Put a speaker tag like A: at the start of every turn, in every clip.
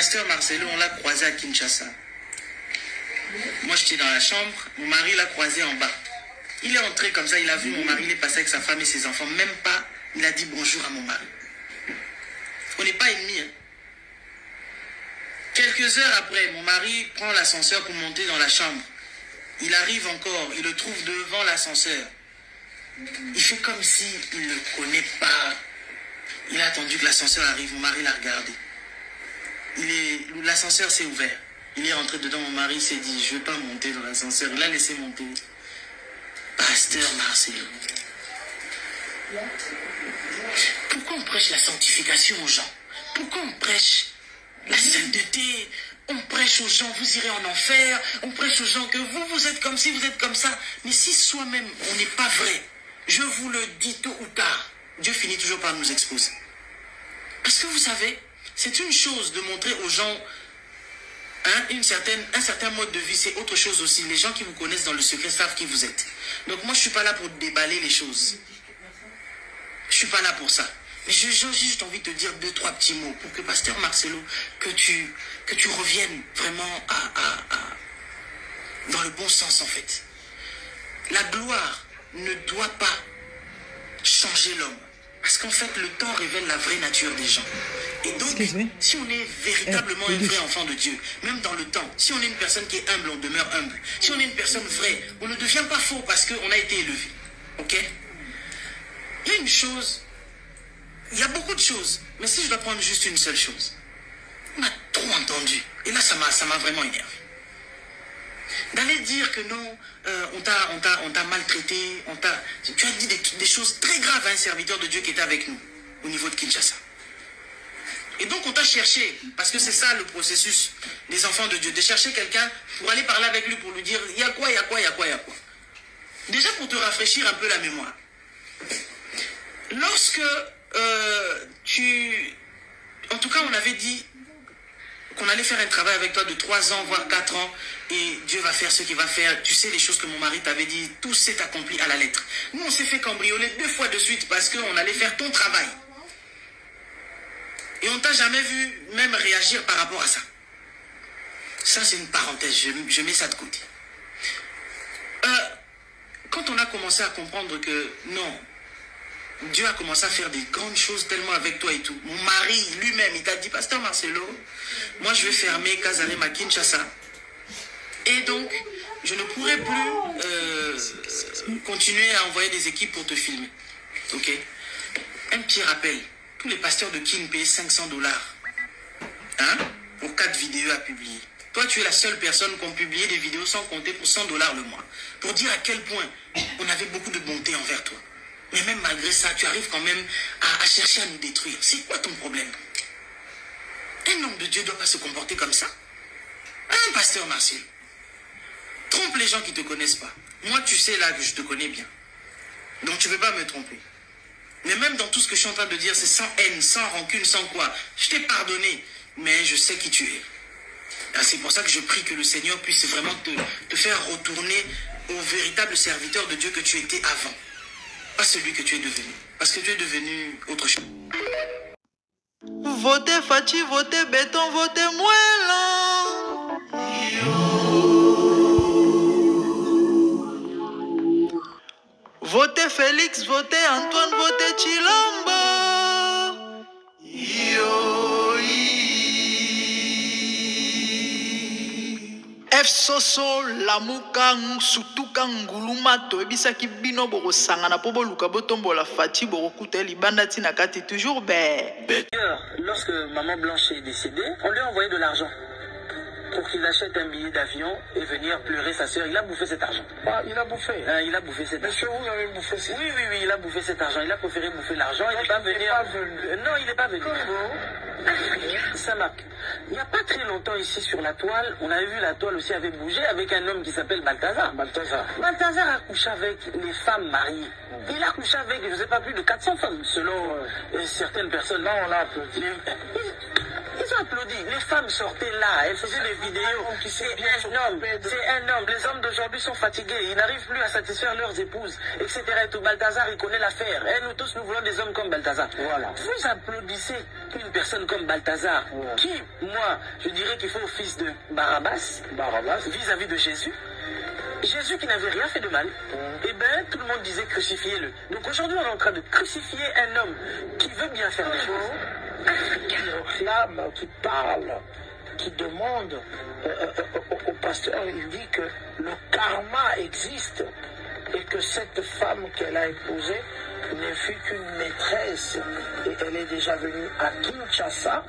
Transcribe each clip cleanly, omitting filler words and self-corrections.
A: Pasteur Marcelo, on l'a croisé à Kinshasa. Moi, j'étais dans la chambre, mon mari l'a croisé en bas. Il est entré comme ça, il a vu mon mari, il est passé avec sa femme et ses enfants. Même pas, il a dit bonjour à mon mari. On n'est pas ennemis. Hein. Quelques heures après, mon mari prend l'ascenseur pour monter dans la chambre. Il arrive encore, il le trouve devant l'ascenseur. Il fait comme si il ne le connaît pas. Il a attendu que l'ascenseur arrive, mon mari l'a regardé. L'ascenseur s'est ouvert. Il est rentré dedans, mon mari s'est dit, je ne vais pas monter dans l'ascenseur. Il a laissé monter. Pasteur Marcelo. Pourquoi on prêche la sanctification aux gens? Pourquoi on prêche la sainteté? On prêche aux gens, vous irez en enfer. On prêche aux gens que vous êtes comme ci, vous êtes comme ça. Mais si soi-même, on n'est pas vrai, je vous le dis tôt ou tard, Dieu finit toujours par nous exposer. Parce que vous savez, c'est une chose de montrer aux gens un certain mode de vie, c'est autre chose aussi. Les gens qui vous connaissent dans le secret savent qui vous êtes. Donc moi, je ne suis pas là pour déballer les choses. Je ne suis pas là pour ça. Mais j'ai juste envie de te dire 2-3 petits mots pour que Pasteur Marcelo, que tu reviennes vraiment dans le bon sens en fait. La gloire ne doit pas changer l'homme. Parce qu'en fait, le temps révèle la vraie nature des gens. Et donc, si on est véritablement un vrai enfant de Dieu, même dans le temps, si on est une personne qui est humble, on demeure humble. Si on est une personne vraie, on ne devient pas faux parce qu'on a été élevé. Ok? Il y a une chose, il y a beaucoup de choses, mais si je dois prendre juste une seule chose, on a trop entendu. Et là, ça m'a vraiment énervé. D'aller dire que non, on t'a maltraité, tu as dit des choses très graves à un serviteur de Dieu qui était avec nous, au niveau de Kinshasa. Et donc on t'a cherché, parce que c'est ça le processus des enfants de Dieu, de chercher quelqu'un pour aller parler avec lui, pour lui dire, il y a quoi, il y a quoi, il y a quoi, il y a quoi. Déjà pour te rafraîchir un peu la mémoire. Lorsque en tout cas on avait dit qu'on allait faire un travail avec toi de 3 ans, voire 4 ans, et Dieu va faire ce qu'il va faire. Tu sais les choses que mon mari t'avait dit, tout s'est accompli à la lettre. Nous, on s'est fait cambrioler 2 fois de suite parce qu'on allait faire ton travail. Et on t'a jamais vu même réagir par rapport à ça. Ça, c'est une parenthèse, je mets ça de côté. Quand on a commencé à comprendre que non, Dieu a commencé à faire des grandes choses tellement avec toi et tout. Mon mari lui-même, il t'a dit, Pasteur Marcelo, moi je vais fermer Casarem à Kinshasa. Et donc, je ne pourrai plus continuer à envoyer des équipes pour te filmer. Ok? Un petit rappel. Tous les pasteurs de Kin payaient $500. Hein? Pour 4 vidéos à publier. Toi, tu es la seule personne qui a publié des vidéos sans compter pour $100 le mois. Pour dire à quel point on avait beaucoup de bonté envers toi. Mais même malgré ça, tu arrives quand même à chercher à nous détruire. C'est quoi ton problème? Un homme de Dieu ne doit pas se comporter comme ça. Un pasteur Marcel. Trompe les gens qui ne te connaissent pas. Moi, tu sais là que je te connais bien. Donc tu ne peux pas me tromper. Mais même dans tout ce que je suis en train de dire, c'est sans haine, sans rancune, sans quoi. Je t'ai pardonné, mais je sais qui tu es. C'est pour ça que je prie que le Seigneur puisse vraiment te faire retourner au véritable serviteur de Dieu que tu étais avant. Pas celui que tu es devenu. Parce que tu es devenu autre chose.
B: Votez Fachi, votez Béton, votez Moëlan. Votez Félix, votez Antoine, votez Chilamba. F Soso Lamuka Sutuka Nguluma Toebisa Kibino Boro Sangana Pobo Luka Botombo la Fati Boro Kutel Ibanda Tinakati toujours
A: Lorsque maman Blanche est décédée, on lui a envoyé de l'argent pour qu'il achète un billet d'avion et venir pleurer sa soeur. Il a bouffé cet argent. Ah, il a bouffé. Il a bouffé cet argent. Monsieur, vous avez bouffé cet argent? Oui, il a bouffé cet argent. Il a préféré bouffer l'argent. Il n'est pas venu. Non, il n'est pas venu. Ça marque. Il n'y a pas très longtemps ici sur la toile, on avait vu la toile aussi avait bougé avec un homme qui s'appelle Balthazar. Balthazar a couché avec les femmes mariées. Il a couché avec, je ne sais pas, plus de 400 femmes, selon certaines personnes. Là, on l'a applaudi. Ils ont applaudi.
C: les femmes sortaient là, elles faisaient des vidéos. C'est un homme, c'est un homme. Les hommes d'aujourd'hui sont fatigués, ils n'arrivent plus à satisfaire leurs épouses, etc. Et tout. Balthazar, il connaît l'affaire. Et nous tous, nous voulons des hommes comme Balthazar. Voilà. Vous applaudissez une personne comme Balthazar, qui, moi, je dirais qu'il faut au fils de Barabbas, vis-à-vis de Jésus. Jésus qui n'avait rien fait de mal, eh bien, tout le monde disait crucifiez-le. Donc aujourd'hui, on est en train de crucifier un homme qui veut bien faire des choses.
D: Qui réclame, qui parle, qui demande au pasteur, il dit que le karma existe et que cette femme qu'elle a épousée ne fut qu'une maîtresse et elle est déjà venue à Kinshasa.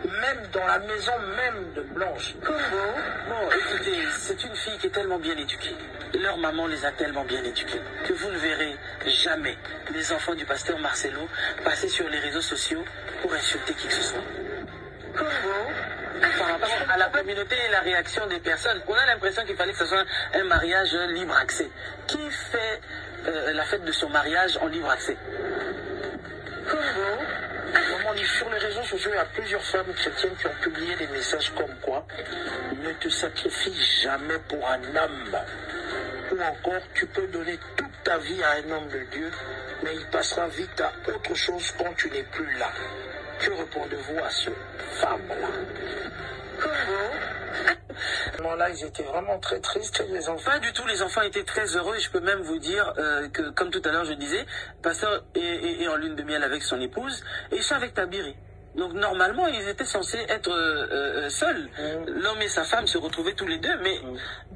D: Même dans la maison même de Blanche.
C: Congo, bon, écoutez, c'est une fille qui est tellement bien éduquée. Leur maman les a tellement bien éduquées que vous ne verrez jamais les enfants du pasteur Marcelo passer sur les réseaux sociaux pour insulter qui que ce soit. Congo, par rapport à la communauté et la réaction des personnes, on a l'impression qu'il fallait que ce soit un mariage libre accès. Qui fait la fête de son mariage en libre accès?
D: Congo, sur les réseaux sociaux, il y a plusieurs femmes chrétiennes qui ont publié des messages comme quoi ne te sacrifie jamais pour un homme. Ou encore, tu peux donner toute ta vie à un homme de Dieu, mais il passera vite à autre chose quand tu n'es plus là. Que répondez-vous à ces femmes-là? Là, ils étaient vraiment très tristes, les enfants.
C: Pas du tout, les enfants étaient très heureux et je peux même vous dire que, comme tout à l'heure je disais, le pasteur est en lune de miel avec son épouse et ils sont avec Tabiri. Donc normalement, ils étaient censés être seuls. L'homme et sa femme se retrouvaient tous les deux, mais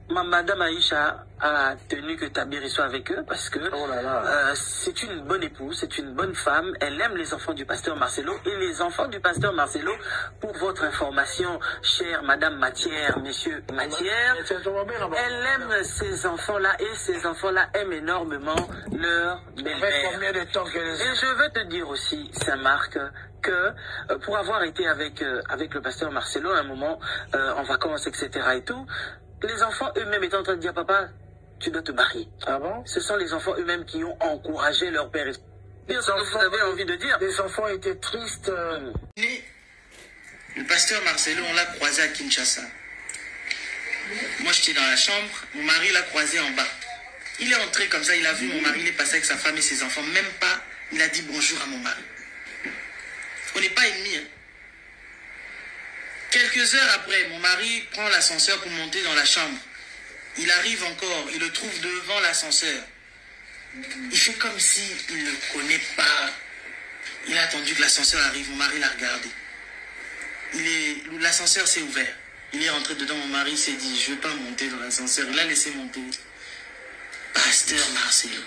C: Madame Aïcha a tenu que Tabiri soit avec eux parce que c'est une bonne épouse, c'est une bonne femme. Elle aime les enfants du pasteur Marcelo et les enfants du pasteur Marcelo, pour votre information, chère Madame Matière, Messieurs Matière, elle aime ces enfants-là et ces enfants-là aiment énormément leur belle-mère.
D: Combien de temps qu'elle...
C: Et je veux te dire aussi, Saint-Marc, que pour avoir été avec le pasteur Marcelo à un moment en vacances, etc. et tout, les enfants eux-mêmes étaient en train de dire papa, tu dois te marier.
D: Ah bon?
C: Ce sont les enfants eux-mêmes qui ont encouragé leur père. Dire ce que vous avez envie de dire.
D: Les enfants étaient tristes.
A: Le pasteur Marcelo, on l'a croisé à Kinshasa. Moi j'étais dans la chambre, mon mari l'a croisé en bas. Il est entré comme ça, il a vu mon mari, il est passé avec sa femme et ses enfants, même pas, il a dit bonjour à mon mari. On n'est pas ennemis. Hein. Quelques heures après, mon mari prend l'ascenseur pour monter dans la chambre. Il arrive encore, il le trouve devant l'ascenseur. Il fait comme s'il ne le connaît pas. Il a attendu que l'ascenseur arrive, mon mari l'a regardé. L'ascenseur s'est ouvert. Il est rentré dedans, mon mari s'est dit, je ne vais pas monter dans l'ascenseur. Il a laissé monter. Pasteur Marcelo.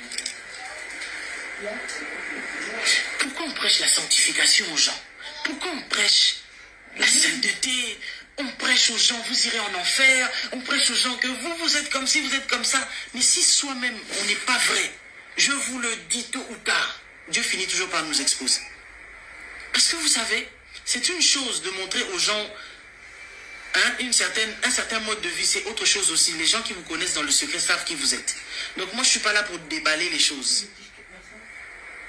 A: Pourquoi on prêche la sanctification aux gens? Pourquoi on prêche la sainteté? On prêche aux gens, vous irez en enfer. On prêche aux gens que vous êtes comme ci, vous êtes comme ça. Mais si soi-même, on n'est pas vrai, je vous le dis tôt ou tard, Dieu finit toujours par nous exposer. Parce que vous savez, c'est une chose de montrer aux gens un certain mode de vie, c'est autre chose aussi. Les gens qui vous connaissent dans le secret savent qui vous êtes. Donc moi, je ne suis pas là pour déballer les choses.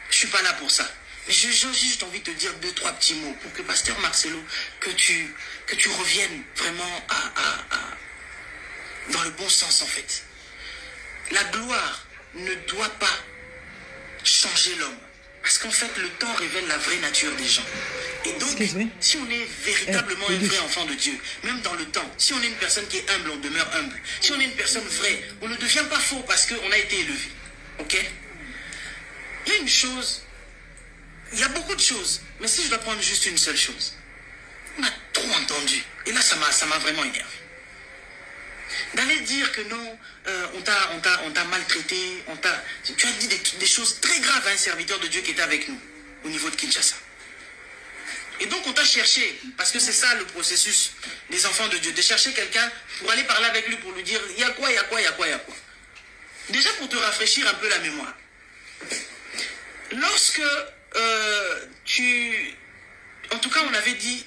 A: Je ne suis pas là pour ça. Mais j'ai juste envie de te dire 2-3 petits mots pour que pasteur Marcelo, que tu reviennes vraiment dans le bon sens en fait. La gloire ne doit pas changer l'homme. Parce qu'en fait, le temps révèle la vraie nature des gens. Et donc, si on est véritablement un vrai enfant de Dieu, même dans le temps, si on est une personne qui est humble, on demeure humble. Si on est une personne vraie, on ne devient pas faux parce qu'on a été élevé. Ok? Il y a une chose, il y a beaucoup de choses, mais si je dois prendre juste une seule chose, on a trop entendu. Et là, ça m'a vraiment énervé. D'aller dire que non, on t'a maltraité, tu as dit des choses très graves à un serviteur de Dieu qui était avec nous, au niveau de Kinshasa. Et donc on t'a cherché, parce que c'est ça le processus des enfants de Dieu, de chercher quelqu'un pour aller parler avec lui, pour lui dire, il y a quoi, il y a quoi, il y a quoi, il y a quoi. Déjà pour te rafraîchir un peu la mémoire. Lorsque en tout cas on avait dit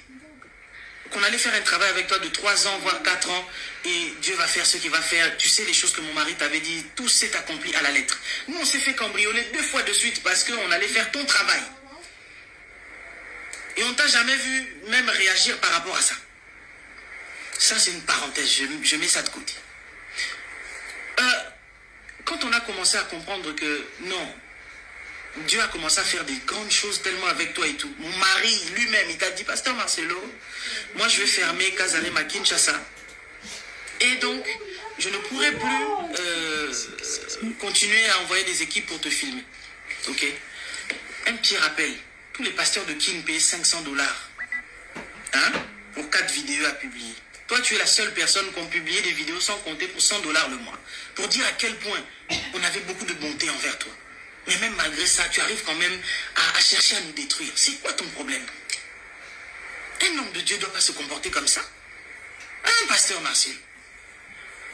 A: qu'on allait faire un travail avec toi de 3 ans, voire 4 ans, et Dieu va faire ce qu'il va faire. Tu sais les choses que mon mari t'avait dit, tout s'est accompli à la lettre. Nous, on s'est fait cambrioler 2 fois de suite parce qu'on allait faire ton travail. Et on t'a jamais vu même réagir par rapport à ça. Ça, c'est une parenthèse. Je mets ça de côté. Quand on a commencé à comprendre que non, Dieu a commencé à faire des grandes choses tellement avec toi et tout. Mon mari lui-même, il t'a dit, Pasteur Marcelo, moi je vais fermer Casarema Kinshasa. Et donc, je ne pourrai plus continuer à envoyer des équipes pour te filmer. Ok? Un petit rappel. Tous les pasteurs de Kin payent $500. Hein? Pour 4 vidéos à publier. Toi, tu es la seule personne qui a publié des vidéos sans compter pour $100 le mois. Pour dire à quel point on avait beaucoup de bonté envers toi. Mais même malgré ça, tu arrives quand même à chercher à nous détruire. C'est quoi ton problème? Un homme de Dieu ne doit pas se comporter comme ça. Un pasteur Marcel.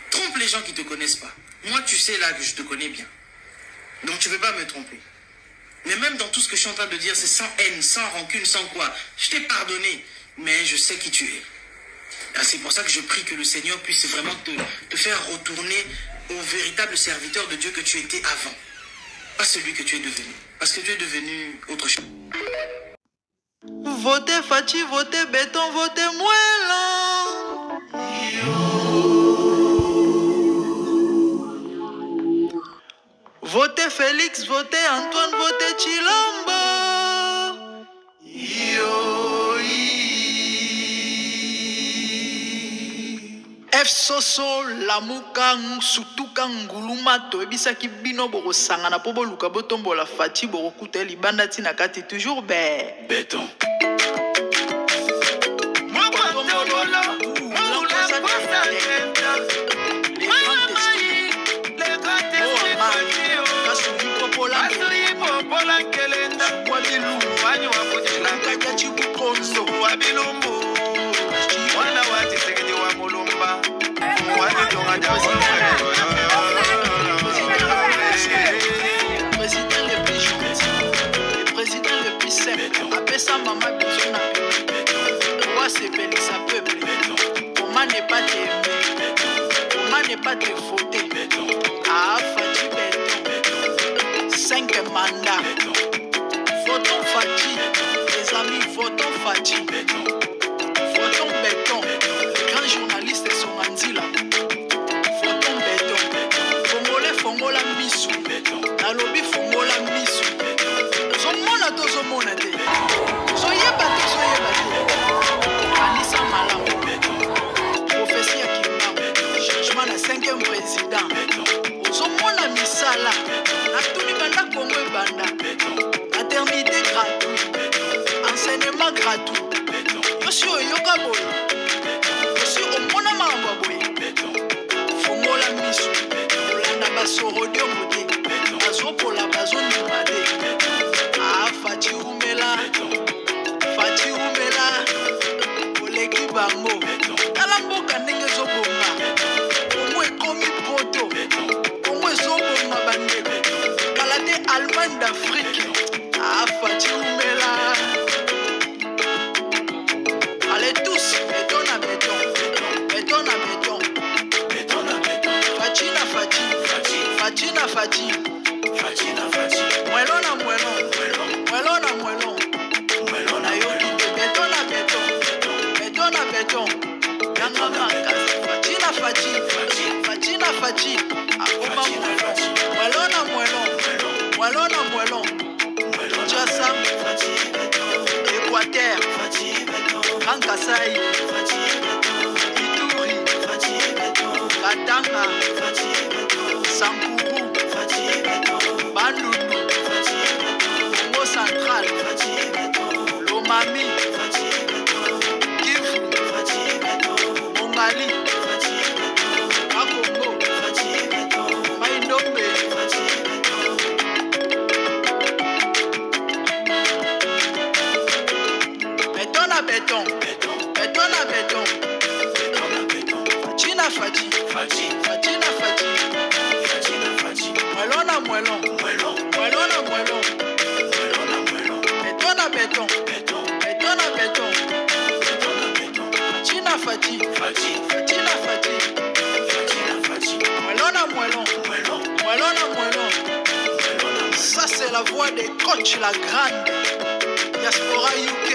A: Trompe les gens qui ne te connaissent pas. Moi, tu sais là que je te connais bien. Donc, tu ne peux pas me tromper. Mais même dans tout ce que je suis en train de dire, c'est sans haine, sans rancune, sans quoi. Je t'ai pardonné, mais je sais qui tu es. C'est pour ça que je prie que le Seigneur puisse vraiment te faire retourner au véritable serviteur de Dieu que tu étais avant. Pas celui que tu es devenu. Parce que tu es devenu autre chose.
B: Votez Fachi, votez Béton, votez Mouelan. Votez Félix, votez Antoine, votez Chilombo. F Soso, Lamuka, Sutuka, Nguluma, Toebisaki Bino, Boro Sangana, Pobo Luka, Botombo, la Fati, Boro Kouteli, Bandati, Nakati, toujours béton. Président le plus gentil, le président le plus simple, appelle ça maman besoin de roi c'est Félix à peuple. Comment ne pas t'aimer, comment ne pas te voter. Ah, Fati béton, 5 mandats. Votons Fati, les amis, votons Fati. Votons béton, les grands journalistes sont rendus là. Votons béton, Fongolais, Fongola Misu, Nalobi Fongola Misu. Zomona to zomona te. Soyeba te, soyeba te. Anissa Malam, prophétie à Kimba, changement de 5e président. Zomona Misala, Natuni Banda Congo et Banda. Maternité gratuite, enseignement gratuit. Monsieur Yoga Boy, Monsieur Omona Mambaboy, Fongola Misu, Olanda Basoro Diomote, Azopola Bazon Made, Ah Fati Umela, Oleki Bango, Talamboka Nenge Zobonga, Omwe Komi Poto, Omwe Zobonga Bandeko, Kalate Allemagne d'Afrique, Ah Fati Umela. Allez tous, béton à béton, béton à béton, béton à béton. Fatina Fati, Fatina Fati, Fatina Fati. Moellon à moellon, moellon à moellon, moellon à yoki. Béton à béton, béton à béton. Yanga Mankas, Fatina Fati, Fatina Fati. Akoma moellon, moellon à moellon, moellon à moellon. Jassa, Équateur, Grand Kassai, Ituri, Katanga, Sankuru, Bandundu, Congo Central, Lomami, Kivu, Mongali, Akongo, Maindombe, béton, béton à béton, Fatina Fati, Fatina Fati, moellon à moellon, moellon à moellon, béton à béton, béton à béton, Fatina Fati, Fatina Fati, moellon à moellon, moellon à moellon. Ça c'est la voix des coachs la grande, Diaspora UK.